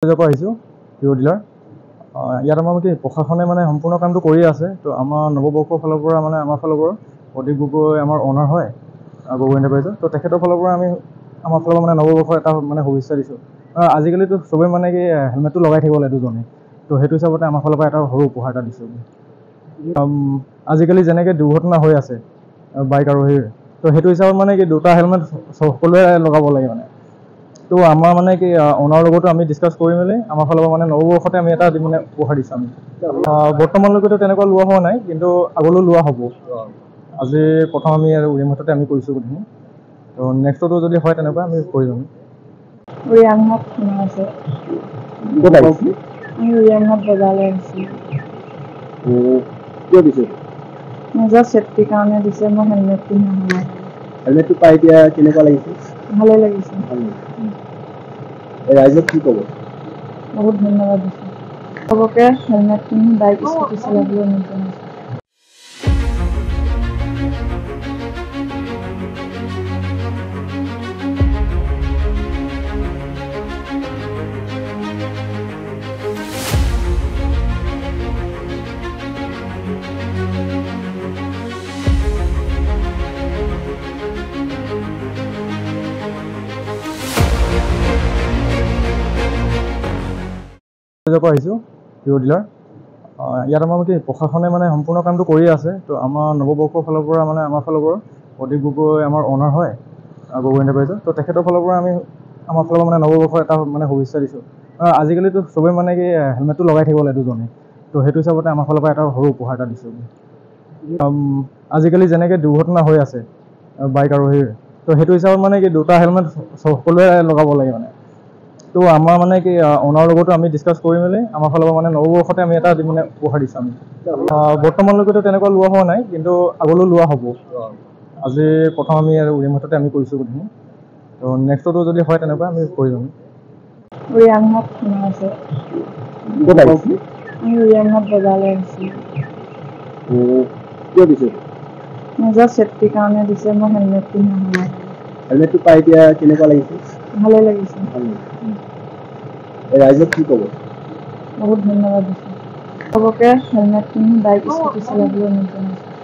আহিছোঁ hero' dealer ইয়াত আমাৰ কি প্ৰশাসনে মানে সম্পূৰ্ণ কামটো কৰি আছে। তো আমাৰ নৱবৰ্ষৰ ফালৰ পৰা মানে আমাৰ ফালৰ পৰা প্ৰদীপ গগৈ আমাৰ অনাৰ হয় গগৈ এণ্টাৰপ্ৰাইজৰ। তো তেখেতৰ ফালৰ পৰা আমি আমাৰ ফালৰ পৰা মানে নৱবৰ্ষৰ এটা মানে শুভেচ্ছা দিছোঁ। আজিকালিতো চবেই মানে কি হেলমেটটো লগাই থাকিব লাগে দুজনে। তো সেইটো হিচাপতে আমাৰ ফালৰ পৰা এটা সৰু উপহাৰ এটা দিছোঁ। আজিকালি যেনেকৈ দুৰ্ঘটনা হৈ আছে বাইক আৰোহীৰ, তো সেইটো হিচাপত মানে কি দুটা হেলমেট সকলোৱে লগাব লাগে মানে। তো আমাৰ মানে কি অনাৰ লগতো আমি ডিছকাছ কৰি মেলি আমাৰ ফালৰ পৰা মানে নৱবৰ্ষতে আমি এটা মানে উপহাৰ দিছোঁ আমি। বৰ্তমানলৈকেতো তেনেকুৱা লোৱা হোৱা নাই, কিন্তু আগলৈ লোৱা হ'ব। আজি প্ৰথম আমি ৰিমটতে আমি কৰিছোঁ গোটেইখিনি। তো নেক্সটতো যদি হয় তেনেকুৱা আমি কৰি যাম। ৰিয়াংহাট শুনা আছে। ক'ত আহিছে? আমি ৰিয়াংহাট বজাৰলৈ আহিছোঁ। কিয় দিছে? নিজৰ ছেফটিৰ কাৰণে দিছে। মই হেলমেট পিন্ধা নাই। হেলমেটটো পাই এতিয়া কেনেকুৱা লাগিছে? ভালে লাগিছে। ৰাইজক কি ক'ব? বহুত ধন্যবাদ দিছোঁ। চবকে হেলমেট পিন্ধি বাইক স্কুটি চলাবলৈ অনুৰোধ জনাইছোঁ। আহিছোঁ হিৰ' ডিলাৰ ইয়াত আমাৰ কি প্ৰশাসনে মানে সম্পূৰ্ণ কামটো কৰি আছে। তো আমাৰ নৱবৰ্ষৰ ফালৰ পৰা মানে আমাৰ ফালৰ পৰা প্ৰদীপ গগৈ আমাৰ অনাৰ হয় গগৈ এণ্টাৰপ্ৰাইজৰ। তো তেখেতৰ ফালৰ পৰা আমি আমাৰ ফালৰ পৰা মানে নৱবৰ্ষৰ এটা মানে শুভেচ্ছা দিছোঁ। আজিকালিতো চবেই মানে কি হেলমেটটো লগাই থাকিব লাগে দুজনে। তো সেইটো হিচাপতে আমাৰ ফালৰ পৰা এটা সৰু উপহাৰ এটা দিছোঁ। আজিকালি যেনেকৈ দুৰ্ঘটনা হৈ আছে বাইক আৰোহীৰ, তো সেইটো হিচাপত মানে কি দুটা হেলমেট সকলোৱে লগাব লাগে মানে। তো আমাৰ মানে কি অনাৰ লগতো আমি ডিছকাছ কৰি মেলি আমাৰ ফালৰ পৰা মানে নৱবৰ্ষতে আমি এটা মানে উপহাৰ দিছোঁ আমি। বৰ্তমানলৈকেতো তেনেকুৱা লোৱা হোৱা নাই, কিন্তু আগলৈ লোৱা হ'ব। আজি প্ৰথম আমি ৰিমটতে আমি কৰিছোঁ গোটেইখিনি। তো নেক্সটতো যদি হয় তেনেকুৱা আমি কৰি যাম। ৰিয়াংহাট শুনা আছে। ক'ত আহিছে? আমি ৰিয়াংহাট বজাৰলৈ আহিছোঁ। কিয় দিছে? নিজৰ ছেফটিৰ কাৰণে দিছে। মই হেলমেট পিন্ধা নাই। হেলমেটটো পাই এতিয়া কেনেকুৱা লাগিছে? ভালে লাগিছে। ৰাইজক কি ক'ব? বহুত ধন্যবাদ দিছোঁ। চবকে হেলমেট পিন্ধি বাইক স্কুটি চলাবলৈ অনুৰোধ জনাইছোঁ।